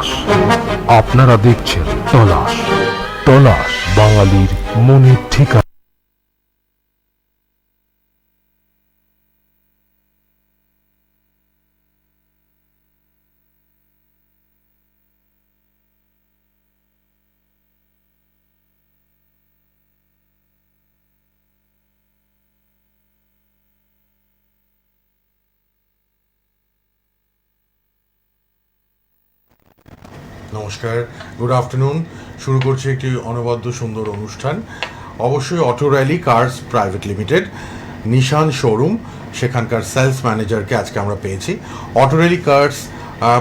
তলাশ। আপনারা দেখছেন তলাশ। তলাশ বাঙালির মনের ঠিকানা। নমস্কার, গুড আফটারনুন। শুরু করছি একটি অনবদ্য সুন্দর অনুষ্ঠান, অবশ্যই Auto rally curse private Limited Nissan showroom, সেখানকার সেলস ম্যানেজারকে আজকে আমরা পেয়েছি। Auto rally curse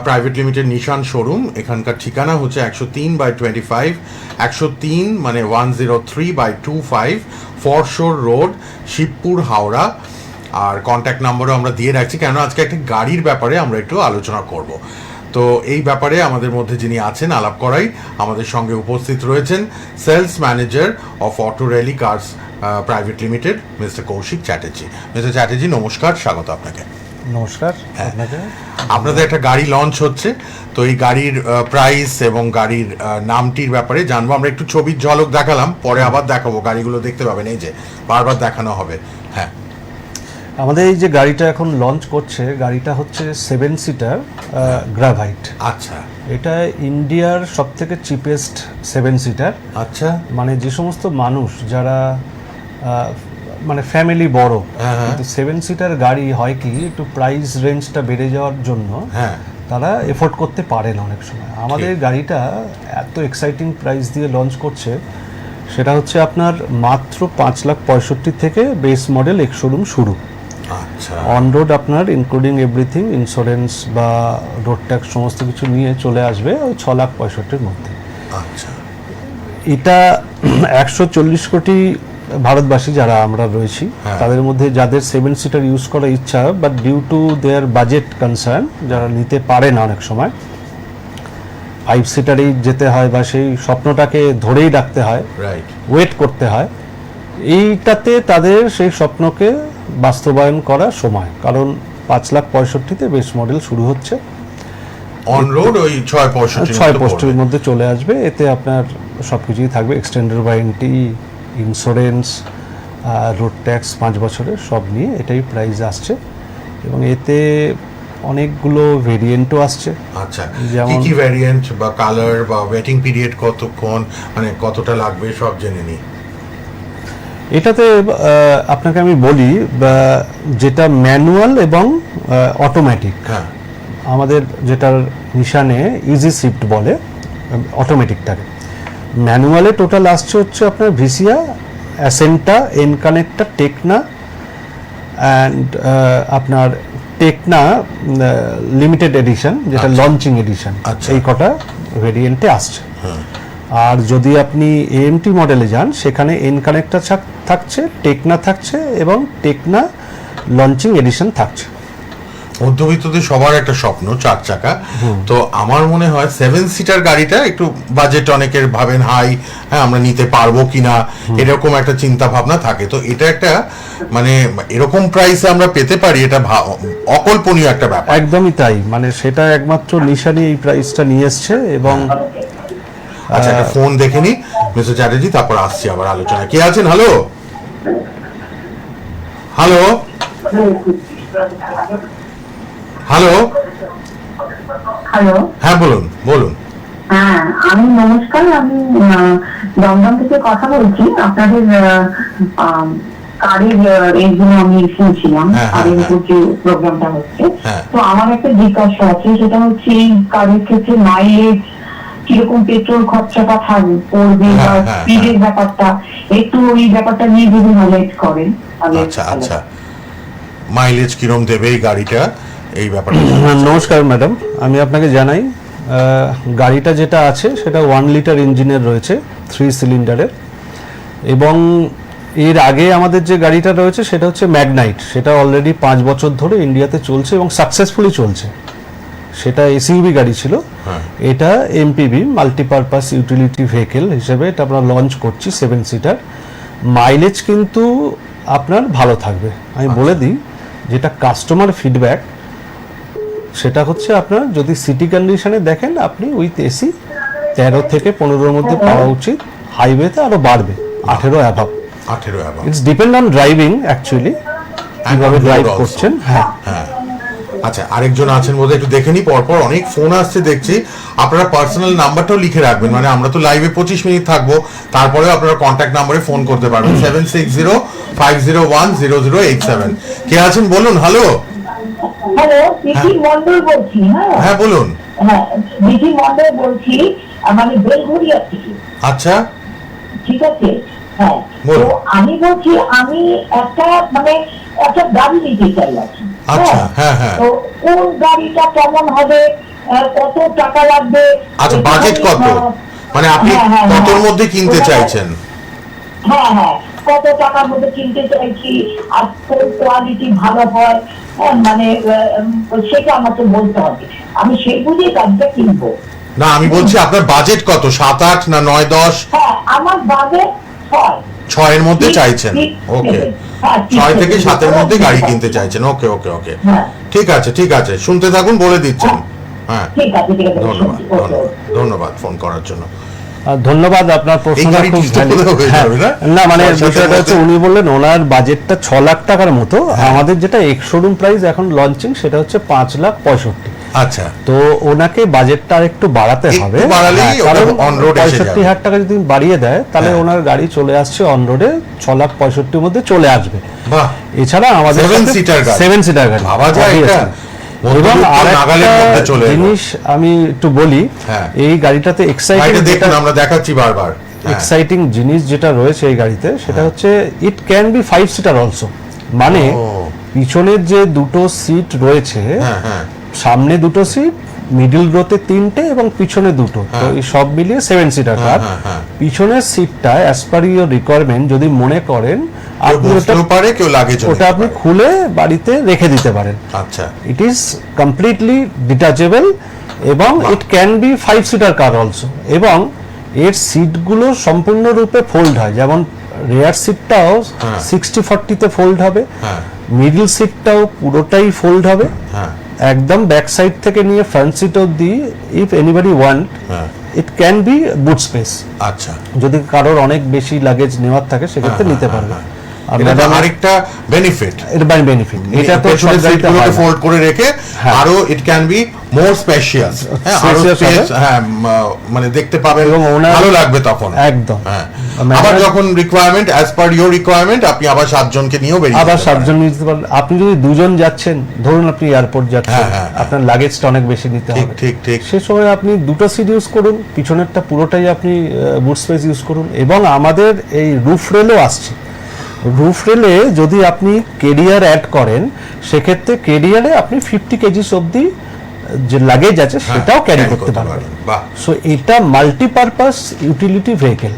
private Limited Nissan showroom, এখানকার ঠিকানা হচ্ছে 103/25, 103 মানে 103/25 ফরশোর রোড, শিবপুর, হাওড়া। আর কন্ট্যাক্ট নাম্বারও আমরা দিয়ে রাখছি, কেন আজকে একটা গাড়ির ব্যাপারে আমরা একটু আলোচনা করব। তো এই ব্যাপারে আমাদের মধ্যে যিনি আছেন আলাপ করাই, আমাদের সঙ্গে উপস্থিত রয়েছেন sales manager of auto rally curse private limited mister Koushik Chatterjee. Mister Chatterjee, নমস্কার, স্বাগত আপনাকে। নমস্কার। আপনাদের একটা গাড়ি লঞ্চ হচ্ছে, তো এই গাড়ির প্রাইস এবং গাড়ির নামটির ব্যাপারে জানবো। আমরা একটু ছবির ঝলক দেখালাম, পরে আবার দেখাবো, গাড়িগুলো দেখতে পাবেন, এই যে বারবার দেখানো হবে। হ্যাঁ, আমাদের এই যে গাড়িটা এখন লঞ্চ করছে, গাড়িটা হচ্ছে 7 সিটার গ্রাভাইট। আচ্ছা এটা ইন্ডিয়ার সব থেকে চিপেস্ট 7 সিটার। আচ্ছা, মানে যে সমস্ত মানুষ যারা মানে ফ্যামিলি বড়, কিন্তু 7 সিটার গাড়ি হয় কি একটু প্রাইস রেঞ্জটা বেড়ে যাওয়ার জন্য হ্যাঁ, তারা এফোর্ড করতে পারে না অনেক সময়। আমাদের গাড়িটা এত এক্সাইটিং প্রাইস দিয়ে লঞ্চ করছে, সেটা হচ্ছে আপনার মাত্র 5,65,000 থেকে বেস মডেল এক্স-শোরুম শুরু। আচ্ছা, অন রোড আপনার ইনক্লুডিং এভরিথিং, ইন্স্যুরেন্স বা রোড ট্যাক্স সমস্ত কিছু নিয়ে চলে আসবে ওই 6,65,000-এর মধ্যে। আচ্ছা, এটা 140 কোটি ভারতবাসী যারা আমরা রয়েছি, তাদের মধ্যে যাদের 7 সিটার ইউজ করার ইচ্ছা, but due to their budget concern যারা নিতে পারে না, অনেক সময় 5 সিটারেই যেতে হয় বা সেই স্বপ্নটাকে ধরেই রাখতে হয়, রাইট, ওয়েট করতে হয়, এইটাতে তাদের সেই স্বপ্নকে বাস্তবায়ন করার সময়। কারণ 5,65,000-তে বেস মডেল শুরু হচ্ছে, অন রোড ওই 665 মধ্যে চলে আসবে। এতে আপনার সব কিছুই থাকবে, extended warranty, insurance, road tax 5 বছরের, সব নিয়ে এটাই প্রাইস আসছে। এবং এতে অনেকগুলো ভেরিয়েন্টও আসছে। আচ্ছা, যেমন কি কি ভ্যারিয়েন্ট বা কালার বা ওয়েটিং পিরিয়ড কতক্ষণ, মানে কতটা লাগবে, সব জেনে নিই। এটাতে আপনাকে আমি বলি, যেটা ম্যানুয়াল এবং অটোমেটিক, হ্যাঁ, আমাদের যেটার নিশানে ইজি শিফট বলে অটোমেটিকটাকে, ম্যানুয়ালে টোটাল আসছে হচ্ছে আপনার ভিসিয়া, অ্যাসেন্টা, এন কানেক্টর, টেকনা অ্যান্ড আপনার টেকনা লিমিটেড এডিশন, যেটা লঞ্চিং এডিশন, এই কটা ভেরিয়েন্টে আসছে। আর যদি আপনি এএমটি মডেলে যান, সেখানে এন কানেক্টর থাকছে, টেকনা থাকছে এবং টেকনা লঞ্চিং এডিশন থাকছে। মধ্যবিত্তদের সবার একটা স্বপ্ন 4 চাকা। তো আমার মনে হয় 7 সিটার গাড়িটা একটু বাজেট অনেকের ভাবেন হাই, হ্যাঁ আমরা নিতে পারবো কিনা, এরকম একটা চিন্তা ভাবনা থাকে। তো এটা একটা মানে এরকম প্রাইসে আমরা পেতে পারি, এটা অকল্পনীয় একটা ব্যাপার। একদমই তাই, মানে সেটা একমাত্র নিশানি এই প্রাইসটা নিয়ে এসছে। এবং আচ্ছা, একটা ফোন দেখে নি মিস্টার চ্যাটার্জি, তারপর আসছি আবার আলোচনা। কে আছেন? হ্যালো হ্যালো হ্যালো হ্যালো, হ্যাঁ বলুন বলুন। হ্যাঁ আমি নমস্কার, আমি দমদম থেকে কথা বলছি। আপনাদের কারের এইগুলো আমি শুনছিলাম, কারের উপর যে প্রোগ্রামটা হচ্ছে। তো আমার একটা জিজ্ঞাসা আছে, সেটা হচ্ছে এই কারের ক্ষেত্রে মাইলেজ কিরকম, পেট্রোল খরচাটা পড়বে বা স্পিডের ব্যাপারটা, একটু ওই ব্যাপারটা নিয়ে যদি হাইলাইট করেন। আচ্ছা আচ্ছা, মাইলেজ কিরকম দেবে এই গাড়িটা, এই ব্যাপারটা। নমস্কার ম্যাডাম, আমি আপনাকে জানাই, গাড়িটা যেটা আছে সেটা 1 লিটার ইঞ্জিনের রয়েছে, 3 সিলিন্ডারের। এবং এর আগে আমাদের যে গাড়িটা রয়েছে সেটা হচ্ছে ম্যাগনাইট, সেটা অলরেডি 5 বছর ধরে ইন্ডিয়াতে চলছে এবং সাকসেসফুলি চলছে। সেটা এসইউভি গাড়ি ছিল, এটা এমপিভি, মাল্টিপারপাস ইউটিলিটি ভেহিকেল হিসেবে এটা আমরা লঞ্চ করছি 7 সিটার। মাইলেজ কিন্তু আপনার ভালো থাকবে। আমি বলে দিই, যেটা কাস্টমার ফিডব্যাক, সেটা হচ্ছে আপনার যদি সিটি কন্ডিশনে দেখেন আপনি উইথ এসি 13 থেকে 15-র মধ্যে পাওয়া উচিত, হাইওয়েতে আরো বাড়বে 18 above. 18 above. It's depend on driving actually, কিভাবে road ড্রাইভ also. করছেন। হ্যাঁ, হ্যাঁ, আচ্ছা আরেকজন আছেন বোধহয়, একটু দেখে নি, পরপর অনেক ফোন আসছে দেখছি। আপনারা পার্সোনাল নাম্বারটাও লিখে রাখবেন, মানে আমরা তো লাইভে 25 মিনিট থাকবো, তারপরেও আপনারা কন্ট্যাক্ট নাম্বারে ফোন করতে পারবেন 7605010087। কে আছেন বলুন? হ্যালো। হ্যালো, বিধি মন্ডল বলছি। হ্যাঁ বলুন। হ্যাঁ, বিধি মন্ডল বলছি, মানে বেলঘরিয়া থেকে। আচ্ছা ঠিক আছে। হ্যাঁ, বলুন। তো আমি বলছি আমি একটা গাড়ি নিতে চাই আর কি। আচ্ছা, হ্যাঁ, হ্যাঁ। তো কোন গাড়িটা কেমন হবে, কত টাকা লাগবে? আচ্ছা, বাজেট কত? মানে আপনি কতর মধ্যে কিনতে চাইছেন? হ্যাঁ হ্যাঁ, কত টাকার মধ্যে কিনতে চাইছি, আর কোন কোয়ালিটি ভালো হয়, মানে সেটা আমাকে বলতে হবে, আমি সেই বুঝে গাড়িটা কিনবো। না, আমি বলছি আপনার বাজেট কত, 7-8 না 9-10? হ্যাঁ, আমার বাজেট 6 এর মধ্যে চাইছেন? ওকে, 6 থেকে 7 এর মধ্যে গাড়ি কিনতে চাইছেন। ওকে ওকে ওকে, ঠিক আছে ঠিক আছে, শুনতে থাকুন, বলে দিচ্ছেন। হ্যাঁ, ঠিক আছে ঠিক আছে, ধন্যবাদ ধন্যবাদ ধন্যবাদ ফোন করার জন্য। ধন্যবাদ, আপনার প্রশ্নটা গাড়িটি খুব তো valid। হয়ে হ্যাঁ, যাবে না? না মানে 6-7 এর বিষয়টা হচ্ছে মধ্যে? উনি বললেন ওনার বাজেটটা 6 লাখ টাকার মতো, আমাদের যেটা এক্স শোরুম প্রাইস এখন লঞ্চিং সেটা হচ্ছে 5,65,000। আচ্ছা, তো ওনাকে বাজেটটা আর একটু বাড়াতে একটু হবে। বাড়ালেই হ্যাঁ, ওটা কারণ on road এসে 65,000 টাকা যদি বাড়িয়ে দেয় তাহলে হ্যাঁ। ওনার গাড়ি চলে আসছে অন রোডে 6,65,000 মধ্যে চলে আসবে। বাহ, এছাড়া আমাদের 7-seater গাড়ি। 7-seater গাড়ি ভাবা যায় এটা? এবং নাগালের মধ্যে চলে আরেকটা এলো। জিনিস আমি একটু বলি, হ্যাঁ। এই গাড়িটাতে এক্সাইটিং গাড়িটা দেখুন, আমরা দেখাচ্ছি বারবার। হ্যাঁ। এক্সাইটিং জিনিস যেটা রয়েছে এই গাড়িতে সেটা হচ্ছে it can be 5-seater also, মানে ও। পিছনের যে দুটো সিট রয়েছে, হ্যাঁ হ্যাঁ, সামনে দুটো সিট, মিডল রোতে 3টে এবং পিছনে দুটো, তো এই সব মিলিয়ে 7-seater কার। হ্যাঁ, হ্যাঁ। পিছনের সিটটা অ্যাজ পার ইউর রিকোয়ারমেন্ট যদি মনে করেন কেউ আপনি ওটা বসতেও পারে, কেউ লাগেজ ওটা আপনি খুলে বাড়িতে রেখে দিতে পারেন। আচ্ছা, ইট ইজ কমপ্লিটলি ডিটাচেবল এবং it can be 5-seater car also, এবং এর সিটগুলো সম্পূর্ণরূপে ফোল্ড হয়, যেমন রেয়ার সিটটাও 60-40-তে ফোল্ড হবে, হ্যাঁ মিডল সিটটাও পুরোটাই ফোল্ড হবে, হ্যাঁ একদম ব্যাক সাইড থেকে নিয়ে ফ্রন্ট সিট অবধি ইফ এনিবডি ওয়ান্ট হ্যাঁ, it can be boot space. আচ্ছা, যদি কারোর অনেক বেশি লাগেজ নেওয়ার থাকে সেক্ষেত্রে নিতে পারবে। আর এটা তো ম্যাডাম আরেকটা বেনিফিট, এর বাই বেনিফিট এটা তো সব পেছনের গাড়িতে হয় সিটগুলোকে না। ফোল্ড করে রেখে হ্যাঁ। আরো it can be more spacious, হ্যাঁ আরো Spacious হবে। স্পেস, হ্যাঁ মানে দেখতে পাবেন এবং ওনার- ভালো লাগবে তখন একদম। হ্যাঁ, ম্যাডাম- আবার যখন requirement as per your requirement আপনি আবার 7 জনকে নিয়েও বেরিয়ে আবার যেতে 7 পারেন। জন নিতে পারেন। আপনি যদি 2 জন যাচ্ছেন, ধরুন আপনি এয়ারপোর্ট যাচ্ছেন, হ্যাঁ, হ্যাঁ, হ্যাঁ। আপনার লাগেজটা অনেক বেশি নিতে ঠিক হবে, ঠিক ঠিক, সে সময় আপনি দুটো সিট ইউজ করুন, পিছনেরটা পুরোটাই আপনি বুট স্পেস ইউজ করুন। এবং আমাদের এই রুফ রেলও আসছে, রুফ রেলে যদি আপনি কেরিয়ার অ্যাড করেন সেক্ষেত্রে কেরিয়ারে আপনি 50 কেজিস অবধি যে লাগেজ আছে সেটাও ক্যারি carry করতে পারবেন। বাহ সো এটা মাল্টিপারপাস ইউটিলিটি ভেহিকেল।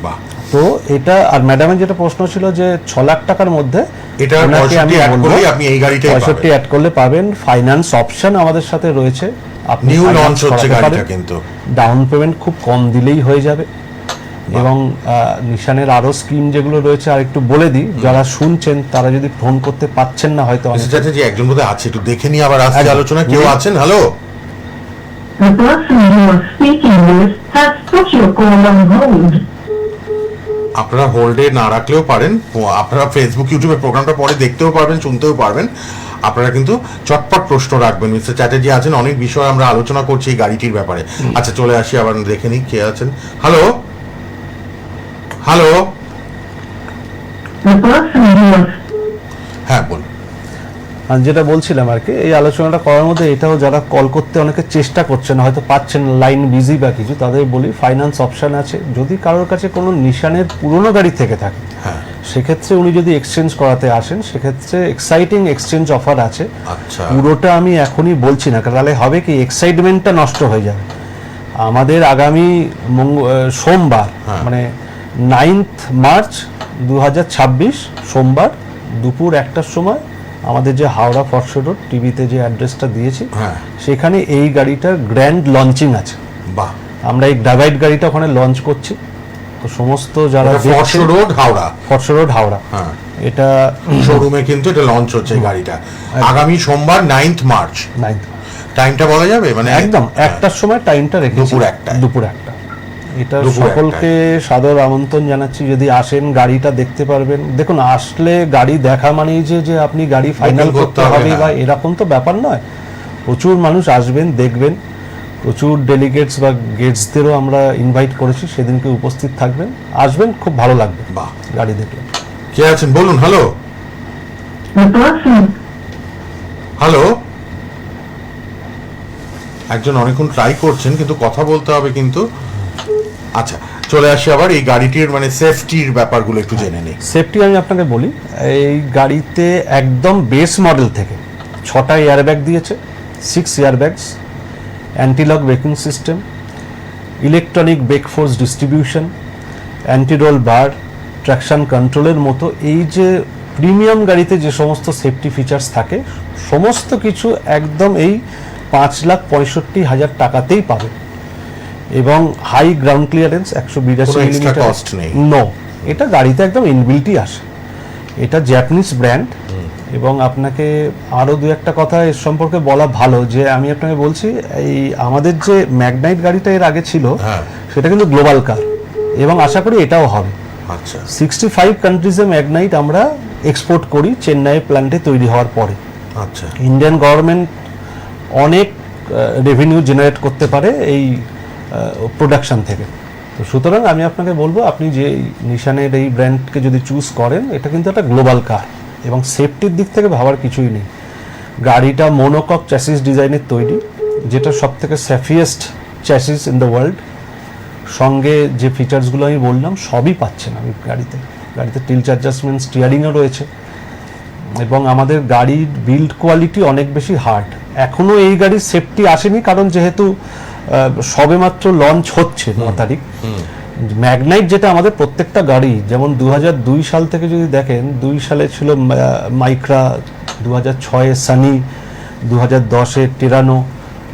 বাহ, তো এটা, আর ম্যাডামের যেটা প্রশ্ন ছিল যে 6 লাখ টাকার মধ্যে এটা ওনাকে 65 add বলবো, করলেই আপনি এই গাড়িটাই 65 অ্যাড করলে পাবেন। ফাইন্যান্স অপশন আমাদের সাথে রয়েছে, আপনি নিউ finance লঞ্চ হচ্ছে করাতে গাড়িটা পারেন। কিন্তু। ডাউন পেমেন্ট খুব কম দিলেই হয়ে যাবে। এবং নিশানের আরো স্কিম যেগুলো রয়েছে আর একটু বলে দিই, যারা শুনছেন তারা যদি ফোন করতে পাচ্ছেন না হয়তো অনেকে। মিস্টার চ্যাটার্জি একজন বোধহয় আছে, একটু দেখে নিয়ে আবার আসছে একদম। আলোচনা। কেউ আছেন? Hello, The person you are speaking with has put your call on hold. আপনারা হোল্ডে না রাখলেও পারেন, আপনারা ফেসবুক ইউটিউবে প্রোগ্রামটা পরে দেখতেও পারবেন, শুনতেও পারবেন। আপনারা কিন্তু চটপট প্রশ্ন রাখবেন। মিস্টার চ্যাটার্জি আছেন, অনেক বিষয় আমরা আলোচনা করছি এই গাড়িটির ব্যাপারে। আচ্ছা চলে আসি, আবার দেখে নিই কে আছেন। Hello hello, The person you are হ্যাঁ বলুন। আর যেটা বলছিলাম আর কি, এই আলোচনাটা করার মধ্যে এটাও যারা কল করতে অনেকে চেষ্টা করছেন, হয়তো পাচ্ছেন, লাইন বিজি বা কিছু, তাদের বলি ফাইন্যান্স অপশন আছে। যদি কারোর কাছে কোনো নিশানের পুরনো গাড়ি থেকে থাকে হ্যাঁ, সেক্ষেত্রে উনি যদি এক্সচেঞ্জ করাতে আসেন সেক্ষেত্রে এক্সাইটিং এক্সচেঞ্জ অফার আছে। আচ্ছা, পুরোটা আমি এখনই বলছি না, তাহলে হবে কি এক্সাইটমেন্টটা নষ্ট হয়ে যাবে। আমাদের আগামী সোমবার মানে 9th মার্চ 2026 সোমবার দুপুর 1টার সময় আমাদের যে হাওড়া ফরশো রোড টিভিতে যে অ্যাড্রেসটা দিয়েছি হ্যাঁ, সেখানে এই গাড়িটার গ্র্যান্ড লঞ্চিং আছে। বাহ, আমরা এই ডাভাইড গাড়িটা ওখানে লঞ্চ করছি। তো সমস্ত যারা ফরশো রোড হাওড়া, ফরশো রোড হাওড়া, হ্যাঁ এটা শোরুমে কিন্তু এটা লঞ্চ হচ্ছে এই গাড়িটা আগামী সোমবার 9th মার্চ। 9th। টাইমটা বলা যাবে মানে একদম একটার সময় টাইমটা রেখেছি, দুপুর 1টায়। দুপুর 1টা। এটা দুপুর সকলকে সাদর আমন্ত্রণ জানাচ্ছি, যদি আসেন গাড়িটা দেখতে পারবেন। দেখুন, আসলে গাড়ি দেখা মানেই যে আপনি গাড়ি ফাইনাল Booking করতে করতে হবে হবে না। বা এরকম তো ব্যাপার নয়। প্রচুর মানুষ আসবেন, দেখবেন। প্রচুর ডেলিগেটস বা গেস্টদেরও আমরা ইনভাইট করেছি, সেদিনকে উপস্থিত থাকবেন, আসবেন, খুব ভালো লাগবে বাহ। গাড়ি দেখলে। কে আছেন বলুন? হ্যালো হ্যালো, একজন অনেকক্ষণ ট্রাই করছেন কিন্তু কথা বলতে হবে কিন্তু। আচ্ছা, চলে আসি আবার এই গাড়িটির মানে সেফটির ব্যাপারগুলো একটু জেনে নিই। সেফটি আমি আপনাকে বলি, এই গাড়িতে একদম বেস মডেল থেকে 6টা এয়ারব্যাগ দিয়েছে, 6 airbags, antilock braking system, electronic brake force distribution, antiroll bar, traction কন্ট্রোলের মতো এই যে প্রিমিয়াম গাড়িতে যে সমস্ত সেফটি ফিচার্স থাকে, সমস্ত কিছু একদম এই 5,65,000 টাকাতেই পাবে। এবং হাই গ্রাউন্ড ক্লিয়ারেন্স, 182 কোনো extra মিলিমিটার। cost নেই। নো, এটা গাড়িতে একদম ইনবিল্টই আসে। এটা জাপানিজ ব্র্যান্ড। এবং আপনাকে আরও দু একটা কথা এর সম্পর্কে বলা ভালো, যে আমি আপনাকে বলছি, এই আমাদের যে ম্যাগনাইট গাড়িটা এর আগে ছিল, হ্যাঁ। সেটা কিন্তু গ্লোবাল কার, এবং আশা করি এটাও হবে। আচ্ছা 65 কান্ট্রিজে ম্যাগনাইট আমরা এক্সপোর্ট করি, চেন্নাই প্ল্যান্টে তৈরি হওয়ার পরে। আচ্ছা, ইন্ডিয়ান গভর্নমেন্ট অনেক রেভিনিউ জেনারেট করতে পারে এই প্রোডাকশন থেকে। তো সুতরাং আমি আপনাকে বলবো, আপনি যে নিশানের এই ব্র্যান্ডকে যদি চুজ করেন, এটা কিন্তু একটা গ্লোবাল কার, এবং সেফটির দিক থেকে ভাবার কিছুই নেই। গাড়িটা মোনোকক চ্যাসিস ডিজাইনের তৈরি, যেটা সব থেকে সেফিয়েস্ট চ্যাসিস ইন দ্য ওয়ার্ল্ড। সঙ্গে যে ফিচার্সগুলো আমি বললাম সবই পাচ্ছেন আমি গাড়িতে টিল্ট অ্যাডজাস্টমেন্ট স্টিয়ারিংও রয়েছে। এবং আমাদের গাড়ির বিল্ড কোয়ালিটি অনেক বেশি হার্ড। এখনও এই গাড়ির সেফটি আসেনি, কারণ যেহেতু সবেমাত্র লঞ্চ হচ্ছে 9 তারিখ। ম্যাগনাইট যেটা আমাদের প্রত্যেকটা গাড়ি, যেমন 2002 সাল থেকে যদি দেখেন, 2 সালে ছিল মাইক্রা, 2006-এ সানি, 2010-এ টেরানো,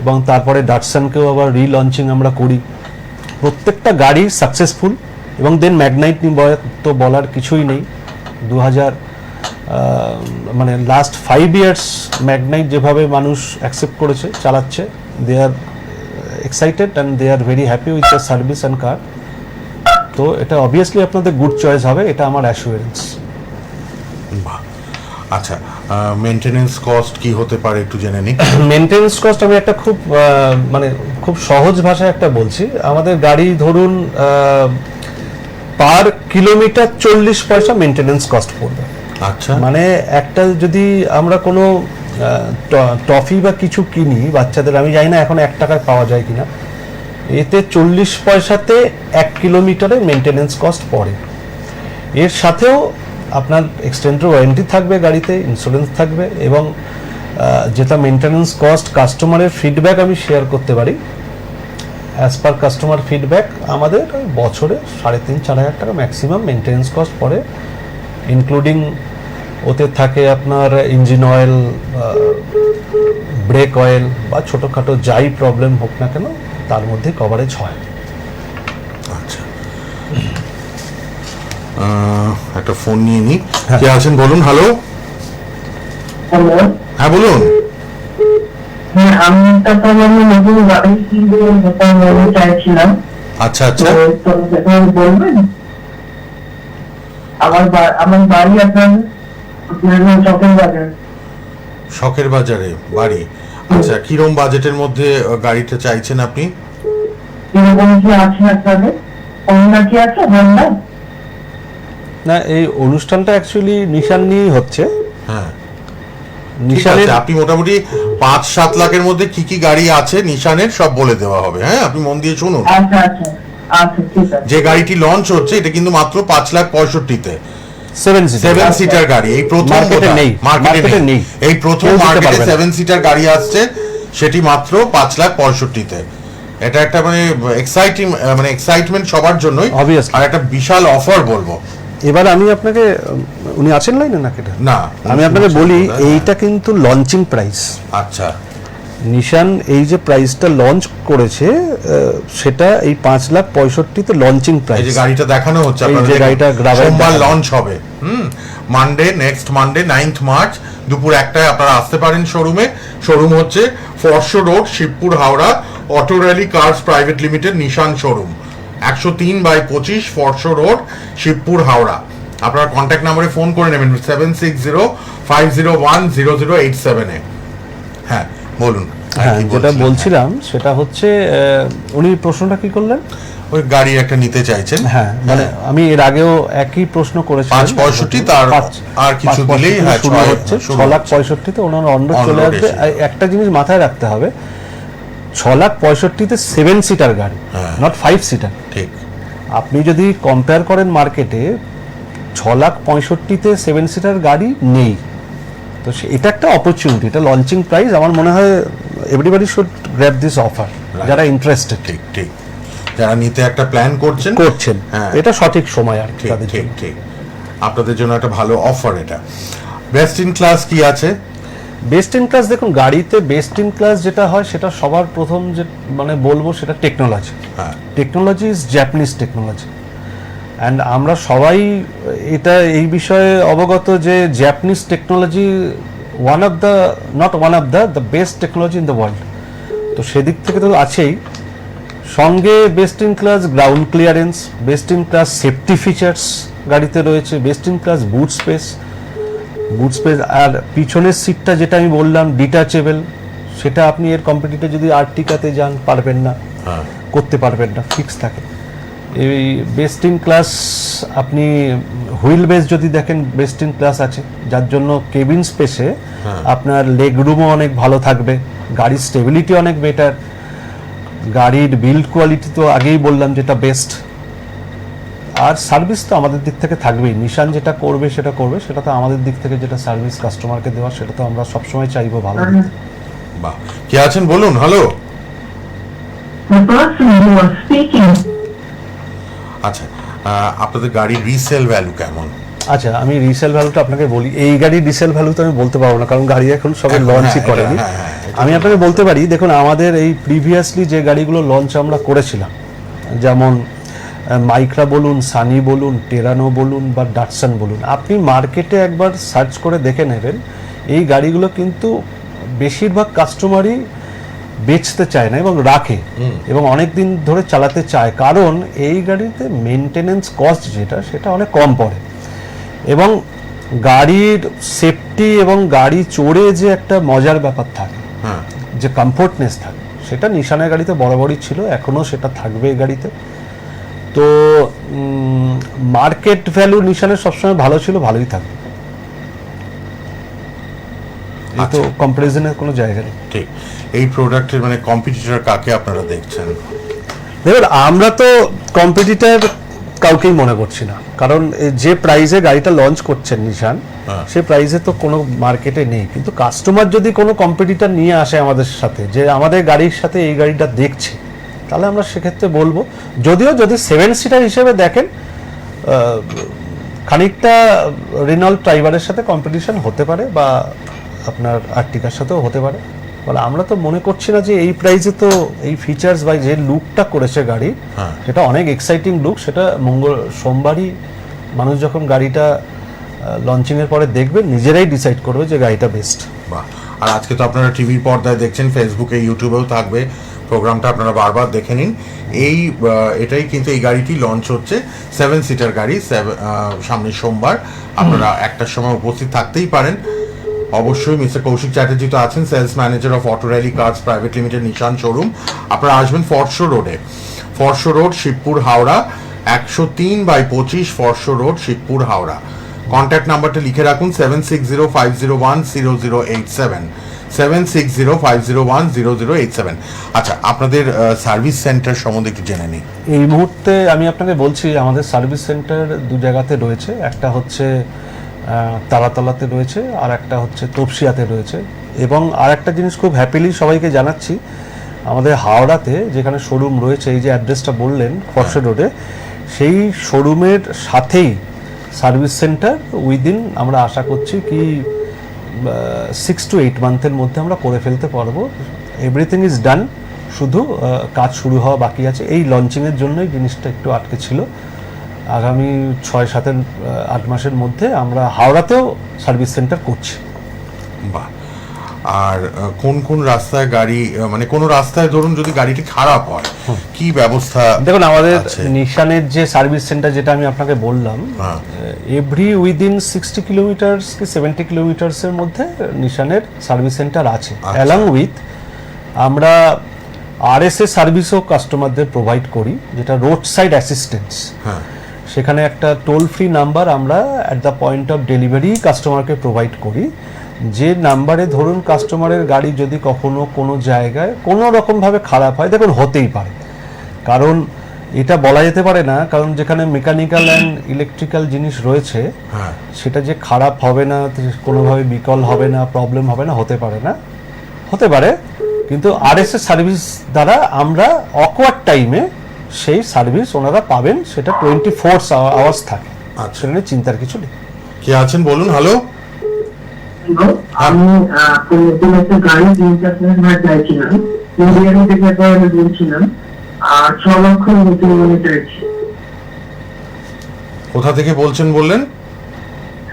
এবং তারপরে ডাটসনকেও আবার রিলঞ্চিং আমরা করি। প্রত্যেকটা গাড়ি সাকসেসফুল। এবং দেন ম্যাগনাইট নিয়ে তো বলার কিছুই নেই। 2000 মানে লাস্ট 5 ইয়ার্স ম্যাগনাইট যেভাবে মানুষ অ্যাকসেপ্ট করেছে, চালাচ্ছে, they are excited and they are very happy with the service and car. তো এটা অবভিয়াসলি আপনাদের গুড চয়েস হবে, এটা আমার অ্যাসুরেন্স। বাহ। আচ্ছা, মেইনটেনেন্স কস্ট কি হতে পারে একটু জেনে নিই। মেনটেন্যান্স কস্ট আমি একটা মানে খুব সহজ ভাষায় একটা বলছি। আমাদের গাড়ি ধরুন পার কিলোমিটার 40 পয়সা মেনটেনেন্স কস্ট পড়বে। আচ্ছা, মানে একটা যদি আমরা কোনো টফি বা কিছু কিনি বাচ্চাদের, আমি জানি না এখন 1 টাকায় পাওয়া যায় কিনা, এতে 40 পয়সাতে 1 কিলোমিটারের মেনটেনেন্স কস্ট পড়ে। এর সাথেও আপনার এক্সটেন্ডেড ওয়ারেন্টি থাকবে, গাড়িতে ইন্স্যুরেন্স থাকবে, এবং যেটা মেনটেনেন্স কস্ট কাস্টমারের ফিডব্যাক আমি শেয়ার করতে পারি। অ্যাজ পার কাস্টমার ফিডব্যাক আমাদের বছরে 3,500-4 হাজার টাকা ম্যাক্সিমাম মেনটেনেন্স কস্ট পড়ে, ইনক্লুডিং ওতে থাকে আপনার ইঞ্জিন অয়েল, ব্রেক অয়েল, বা ছোটোখাটো যাই প্রবলেম হোক না কেন তার মধ্যে কভারেজ হয়। আচ্ছা, একটা ফোন নিয়ে নিই। কে আছেন বলুন? হ্যালো হ্যালো, হ্যাঁ বলুন। হ্যাঁ, আমি একটা নতুন গাড়ি কিনতে চাইছিলাম। আচ্ছা আচ্ছা, তো বলবেন? আমার বাড়ি আপনার চকের বাজার। শখের বাজারে বাড়ি। আচ্ছা, কিরম বাজেটের মধ্যে গাড়িটা চাইছেন আপনি? এরকম কি আছে আপনাদের? হন্ডা কি আছে? হন্ডা? না, এই অনুষ্ঠানটা অ্যাকচুয়ালি নিশান নিয়েই হচ্ছে। হ্যাঁ, ঠিক নিশানের আছে, আপনি মোটামুটি 5-7 লাখের মধ্যে কি কি গাড়ি আছে নিশানের সব বলে দেওয়া হবে। হ্যাঁ, আপনি মন দিয়ে শুনুন। আচ্ছা আচ্ছা আচ্ছা, ঠিক আছে। যে গাড়িটি লঞ্চ হচ্ছে এটা কিন্তু মাত্র 5,65,000-তে 7 সিটার গাড়ি। এই প্রথম মার্কেটে নেই, মার্কেটে নেই, এই প্রথম কেউ দিতে মার্কেটে পারবে না। 7 সিটার গাড়ি আসছে, সেটি মাত্র 5,65,000-তে। এটা একটা মানে এক্সাইটমেন্ট সবার জন্যই। Obviously. আর একটা বিশাল অফার বলবো। এবার আমি আপনাকে, উনি আছেন লাইনে নাকি? না, আমি আপনাকে বলি, হ্যাঁ। এইটা কিন্তু লঞ্চিং প্রাইস। আচ্ছা, নিশান এই যে প্রাইসটা লঞ্চ করেছে, সেটা এই 5,65,000-তে লঞ্চিং এই প্রাইস। যে গাড়িটা দেখানো হচ্ছে এই আপনাদের যে গাড়িটা গ্রাভেল সোমবার দেখানো। লঞ্চ হবে। নেক্সট মানডে 9th মার্চ দুপুর 1টায় আপনারা আসতে পারেন শোরুমে। শোরুম হচ্ছে Foreshore Road, Shibpur, Howrah, Auto rally curse private Limited, Nissan showroom, 103/25 Foreshore Road, Shibpur, Howrah. আপনারা কন্ট্যাক্ট নাম্বারে ফোন করে নেবেন 7605010087 এ। হ্যাঁ বলুন। হ্যাঁ, যেটা বলছিলাম সেটা হচ্ছে উনি প্রশ্নটা কি করলেন, ওই গাড়ি একটা নিতে চাইছেন। হ্যাঁ মানে আমি এর আগেও একই প্রশ্ন করেছিলাম, 565 তার আর কিছু দিলেই হ্যাঁ শুরু হচ্ছে 6,65,000-তে ওনার অন রোড চলে আসবে। একটা জিনিস মাথায় রাখতে হবে, 6,65,000-তে 7 সিটার গাড়ি, নট 5 সিটার। ঠিক। আপনি যদি কম্পেয়ার করেন মার্কেটে, 6,65,000-তে 7 সিটার গাড়ি নেই। তো এটা একটা অপরচুনিটি, এটা লঞ্চিং প্রাইস। আমার মনে হয় everybody should grab this offer, যারা ইন্টারেস্টেড। ঠিক ঠিক, যারা নিতে একটা প্ল্যান করছেন, হ্যাঁ এটা সঠিক সময় আর কি তাদের ঠিক জন্য। ঠিক, আপনাদের জন্য একটা ভালো অফার এটা। বেস্ট ইন ক্লাস কি আছে? বেস্ট ইন ক্লাস, দেখুন গাড়িতে বেস্ট ইন ক্লাস যেটা হয় সেটা সবার প্রথম যে মানে বলবো সেটা টেকনোলজি। হ্যাঁ, technology is Japanese technology, and আমরা সবাই এটা এই বিষয়ে অবগত যে Japanese technology not one of the best technology in the world. তো সেদিক থেকে তো আছেই, সঙ্গে best in class ground clearance, best in class safety features গাড়িতে রয়েছে, best in class boot space, আর পিছনের সিটটা যেটা আমি বললাম ডিটাচেবল, সেটা আপনি এর কম্পিটিটর যদি আর্টিকাতে যান পারবেন না, করতে পারবেন না, ফিক্স থাকে। এই বেস্ট ইন ক্লাস আপনি হুইল বেস যদি দেখেন বেস্ট ইন ক্লাস আছে, যার জন্য কেবিন স্পেসে আপনার লেগ রুমও অনেক ভালো থাকবে, গাড়ির স্টেবিলিটি অনেক বেটার, গাড়ির বিল্ড কোয়ালিটি তো আগেই বললাম যেটা বেস্ট, আর সার্ভিস তো আমাদের দিক থেকে থাকবেই। নিশান যেটা করবে সেটা তো আমাদের দিক থেকে যেটা সার্ভিস কাস্টমারকে দেওয়া সেটা তো আমরা সবসময় চাইবো ভালো দিতে। বাহ, কে আছেন বলুন। হ্যালো। আচ্ছা, আপনাদের গাড়ির রিসেল ভ্যালু কেমন? আচ্ছা, আমি রিসেল ভ্যালুটা আপনাকে বলি। এই গাড়ির রিসেল ভ্যালু তো আমি বলতে পারবো না, কারণ গাড়ি এখন সবে লঞ্চই করেনি। আমি আপনাকে বলতে পারি, দেখুন আমাদের এই প্রিভিয়াসলি যে গাড়িগুলো লঞ্চ আমরা করেছিলাম, যেমন মাইক্রা বলুন, সানি বলুন, টেরানো বলুন বা ডাটসন বলুন, আপনি মার্কেটে একবার সার্চ করে দেখে নেবেন, এই গাড়িগুলো কিন্তু বেশিরভাগ কাস্টমারই বেচতে চায় না এবং রাখে এবং অনেক দিন ধরে চালাতে চায়, কারণ এই গাড়িতে মেনটেনেন্স কস্ট সেটা অনেক কম পড়ে এবং গাড়ির সেফটি এবং গাড়ি চড়ে যে একটা মজার ব্যাপার থাকে, যে কমফোর্টনেস থাকে, সেটা নিশানের গাড়িতে বরাবরই ছিল, এখনও সেটা থাকবে এই গাড়িতে। তো মার্কেট ভ্যালু নিশানের সবসময় ভালো ছিল, ভালোই থাকবে, এই তো কম্পারিজনের কোনো জায়গা নেই। ঠিক। এই প্রোডাক্টের মানে কম্পিটিটর কাকে আপনারা দেখছেন? দেখুন, আমরা তো কম্পিটিটর কাউকেই মনে করছি না, কারণ যে প্রাইসে গাড়িটা লঞ্চ করছেন নিশান, সে প্রাইসে তো কোনো মার্কেটে নেই। কিন্তু কাস্টমার যদি কোনো কম্পিটিটর নিয়ে আসে আমাদের সাথে, যে আমাদের গাড়ির সাথে এই গাড়িটা দেখছে, তাহলে আমরা সেক্ষেত্রে বলবো। যদিও যদি 7 সিটার হিসেবে দেখেন, খানিকটা রেনল্ট ট্রাইবারের সাথে কম্পিটিশন হতে পারে বা আপনার আর্টিকার সাথেও হতে পারে, বলে আমরা তো মনে করছি না যে এই প্রাইসে তো এই ফিচার্স বা যে লুকটা করেছে গাড়ি, সেটা অনেক এক্সাইটিং লুক। সেটা সোমবারই মানুষ যখন গাড়িটা লঞ্চিংয়ের পরে দেখবে, নিজেরাই ডিসাইড করবে যে গাড়িটা বেস্ট। বাহ। আর আজকে তো আপনারা টিভির পর্দায় দেখছেন, ফেসবুকে, ইউটিউবেও থাকবে প্রোগ্রামটা, আপনারা বারবার দেখে নিন। এটাই কিন্তু এই গাড়িটি লঞ্চ হচ্ছে, 7 সিটার গাড়ি, সামনের সোমবার। আপনারা একটার সময় উপস্থিত থাকতেই পারেন। অবশ্যই মিস্টার কৌশিক চ্যাটার্জি তো আছেন, sales manager of auto rally curse private Limited, Nissan showroom. আপনারা আসবেন Foreshore Road, Shibpur, Howrah, 103/25 Foreshore Road, Shibpur, Howrah. Contact নাম্বারটা লিখে রাখুন 7605010087, 7605010087। আচ্ছা, আপনাদের সার্ভিস সেন্টার সম্বন্ধে একটু জেনে নিই। এই মুহূর্তে আমি আপনাকে বলছি, আমাদের সার্ভিস সেন্টার দু জায়গাতে রয়েছে, একটা হচ্ছে তালাতলাতে রয়েছে, আর একটা হচ্ছে তপসিয়াতে রয়েছে। এবং আর একটা জিনিস খুব হ্যাপিলি সবাইকে জানাচ্ছি, আমাদের হাওড়াতে যেখানে শোরুম রয়েছে, এই যে অ্যাড্রেসটা বললেন ফরশো রোডে, সেই শোরুমের সাথেই সার্ভিস সেন্টার উইদিন আমরা আশা করছি কি 6 to 8 মান্থের মধ্যে আমরা করে ফেলতে পারবো। এভরিথিং ইজ ডান, শুধু কাজ শুরু হওয়া বাকি আছে। এই লঞ্চিংয়ের জন্যই জিনিসটা একটু আটকে ছিল। আগামী 6-7-8 মাসের মধ্যে আমরা হাওড়াতেও সার্ভিস সেন্টার করছি। বাহ। আর কোন কোন রাস্তায় গাড়ি মানে কোন রাস্তায় ধরুন যদি গাড়িটি খারাপ হয় কি ব্যবস্থা? দেখুন, আমাদের আছে? নিশানের যে সার্ভিস সেন্টার যেটা আমি আপনাকে বললাম, এভরি উইদিন 60 কিলোমিটার্স কি 70 কিলোমিটার্সের মধ্যে নিশানের সার্ভিস সেন্টার আছে। অ্যালং উইথ আমরা আরএসএ সার্ভিসও কাস্টমারদের প্রোভাইড করি, যেটা রোড সাইড অ্যাসিস্ট্যান্স। সেখানে একটা টোল ফ্রি নাম্বার আমরা at the point of delivery কাস্টমারকে প্রোভাইড করি, যে নাম্বারে ধরুন কাস্টমারের গাড়ি যদি কখনো কোনো জায়গায় কোনো রকমভাবে খারাপ হয়, দেখুন হতেই পারে, কারণ এটা বলা যেতে পারে না, কারণ যেখানে মেকানিক্যাল অ্যান্ড ইলেকট্রিক্যাল জিনিস রয়েছে সেটা যে খারাপ হবে না, কোনোভাবে বিকল হবে না, প্রবলেম হবে না, হতে পারে না, হতে পারে, কিন্তু আরএসএস সার্ভিস দ্বারা আমরা অকওয়ার্ড টাইমে সেই সার্ভিস ওনারা পাবেন, সেটা 24 আওয়ার্স থাকে। আচ্ছা, সেখানে চিন্তার কিছু নেই। কে আছেন বলুন? হ্যালো, আমি একটা গাড়ি কিনতে আপনার চাইছিলাম, ইন্ডিয়ান থেকে বলছিলাম, আর 6 লক্ষ মতো মনে চাইছি। কোথা থেকে বলছেন বললেন?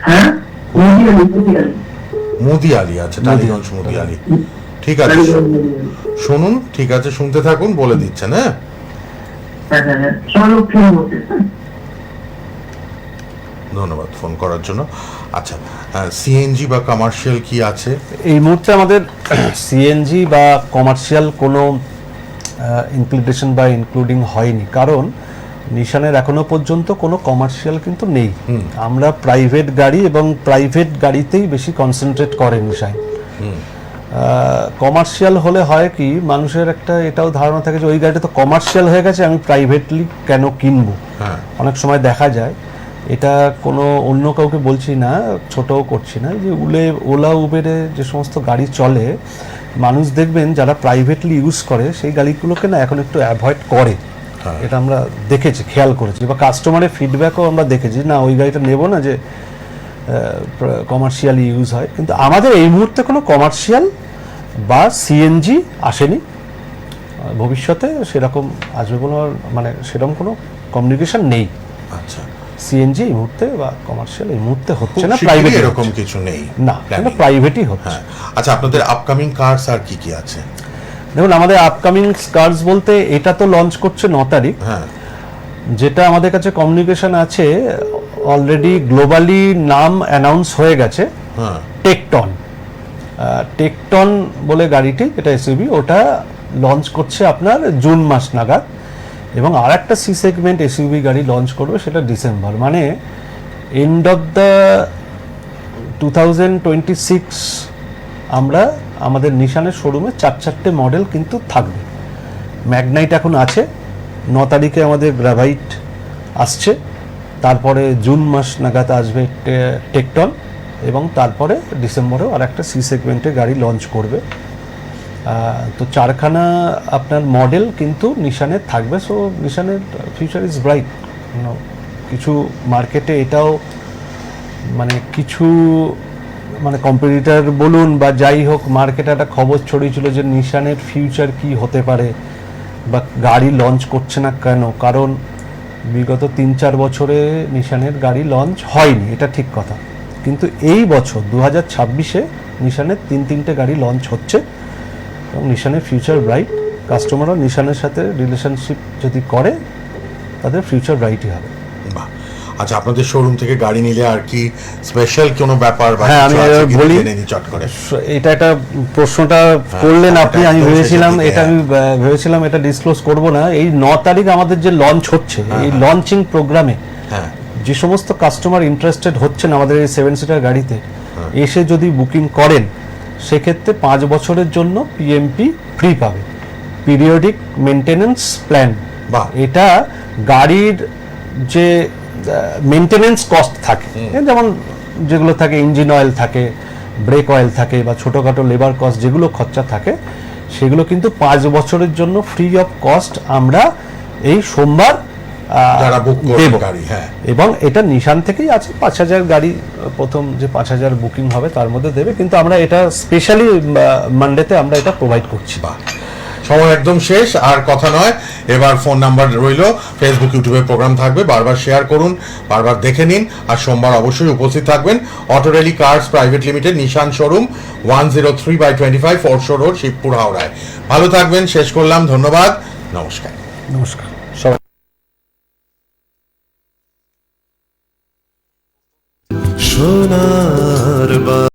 হ্যাঁ, মুদিয়ালি। আচ্ছা, টালিগঞ্জ মুদিয়ালি। ঠিক আছে, শুনুন, ঠিক আছে, শুনতে থাকুন, বলে দিচ্ছেন। হ্যাঁ, 6 লক্ষের মধ্যে। ধন্যবাদ ফোন করার জন্য। আচ্ছা, সিএনজি বা কমার্শিয়াল কি আছে? এই মুহূর্তে আমাদের সিএনজি বা কমার্শিয়াল কোনো ইনক্লুডেশন বা ইনক্লুডিং হয়নি, কারণ নিশানের এখনো পর্যন্ত কোনো কমার্শিয়াল কিন্তু নেই। আমরা প্রাইভেট গাড়ি এবং প্রাইভেট গাড়িতেই বেশি কনসেন্ট্রেট করে নিশান। কমার্শিয়াল হলে হয় কি, মানুষের একটা এটাও ধারণা থাকে যে ওই গাড়িটা তো কমার্শিয়াল হয়ে গেছে, আমি প্রাইভেটলি কেন কিনবো। অনেক সময় দেখা যায়, এটা কোনো অন্য কাউকে বলছি না, ছোটও করছি না, যে ওলা উবেরে যে সমস্ত গাড়ি চলে, মানুষ দেখবেন যারা প্রাইভেটলি ইউজ করে সেই গাড়িগুলোকে না এখন একটু অ্যাভয়েড করে। এটা আমরা দেখেছি, খেয়াল করেছি, বা কাস্টমারের ফিডব্যাকও আমরা দেখেছি, না ওই গাড়িটা নেব না যে কমার্শিয়ালি ইউজ হয়। কিন্তু আমাদের এই মুহূর্তে কোনো কমার্শিয়াল বা সিএনজি আসেনি, ভবিষ্যতে সেরকম আসবে বলে মানে সেরকম কোনো কমিউনিকেশন নেই। আচ্ছা, সিএনজি এই মুহূর্তে বা কমার্শিয়াল এই মুহূর্তে হচ্ছে না, প্রাইভেট এরকম কিছু নেই, না, প্রাইভেটই হচ্ছে। আচ্ছা, আপনাদের আপকামিং কার্স আর কি কি আছে? দেখুন, আমাদের আপকামিং কার্স বলতে এটা তো লঞ্চ করছে 9 তারিখ, যেটা আমাদের কাছে কমিউনিকেশন আছে, অলরেডি গ্লোবালি নাম অ্যানাউন্স হয়ে গেছে, টেকটন। টেকটন বলে গাড়িটি, এটা এসইউভি, ওটা লঞ্চ করছে আপনার জুন মাস নাগাদ, এবং আর একটা সি সেগমেন্ট এসইউভি গাড়ি লঞ্চ করবে, সেটা ডিসেম্বর, মানে এন্ড অফ দ্য 2026 আমরা আমাদের নিশানের শোরুমে 4-4টে মডেল কিন্তু থাকবে। ম্যাগনাইট এখন আছে, 9 তারিখে আমাদের গ্রাভাইট আসছে, তারপরে জুন মাস নাগাদ আসবে টেকটন, এবং তারপরে ডিসেম্বরেও আর একটা সি সেগমেন্টে গাড়ি লঞ্চ করবে। তো 4খানা আপনার মডেল কিন্তু নিশানের থাকবে। সো নিশানের ফিউচার ইজ ব্রাইট। কিছু মার্কেটে এটাও মানে কিছু মানে কম্পিটিটর বলুন বা যাই হোক, মার্কেটে একটা খবর ছড়িয়েছিল যে নিশানের ফিউচার কি হতে পারে বা গাড়ি লঞ্চ করছে না কেন, কারণ বিগত 3-4 বছরে নিশানের গাড়ি লঞ্চ হয়নি, এটা ঠিক কথা, কিন্তু এই বছর 2026-এ নিশানের 3-3টে গাড়ি লঞ্চ হচ্ছে, এবং নিশানের ফিউচার ব্রাইট। কাস্টমাররা নিশানের সাথে রিলেশনশিপ যদি করে, তাদের ফিউচার ব্রাইটই হবে। আচ্ছা, আপনাদের শোরুম থেকে গাড়ি নিলে আর কি স্পেশাল কোনো ব্যাপার? হ্যাঁ, আমি বলি, এটা একটা প্রশ্নটা করলেন আপনি, আমি ভেবেছিলাম এটা ডিসক্লোজ করব না। এই 9 তারিখ আমাদের যে লঞ্চ হচ্ছে, এই লঞ্চিং প্রোগ্রামে যে সমস্ত কাস্টমার ইন্টারেস্টেড হচ্ছেন আমাদের এই 7 সিটার গাড়িতে এসে যদি বুকিং করেন, সেক্ষেত্রে 5 বছরের জন্য পিএমপি ফ্রি পাবে, পিরিয়ডিক মেনটেনেন্স প্ল্যান। এটা গাড়ির যে মেনটেনেন্স কস্ট থাকে, যেমন যেগুলো থাকে ইঞ্জিন অয়েল থাকে, ব্রেক অয়েল থাকে, বা ছোটোখাটো লেবার কস্ট যেগুলো খরচা থাকে, সেগুলো কিন্তু 5 বছরের জন্য ফ্রি অফ কস্ট আমরা এই সোমবার দেব। এবং এটা নিশান থেকেই আছে, 5000 গাড়ি প্রথম যে 5000 বুকিং হবে তার মধ্যে দেবে, কিন্তু আমরা এটা স্পেশালি মানডেতে আমরা এটা প্রোভাইড করছি। সময় একদম শেষ, আর কথা নয়, এবার ফোন নাম্বার রইল, ফেসবুক ইউটিউবে প্রোগ্রাম থাকবে, বারবার শেয়ার করুন, বারবার দেখে নিন, আর সোমবার অবশ্যই উপস্থিত থাকবেন Auto rally curse private Limited, Nissan showroom, 103/25 Foreshore Road, Shibpur, হাওড়ায়। ভালো থাকবেন, শেষ করলাম, ধন্যবাদ, নমস্কার। নমস্কার।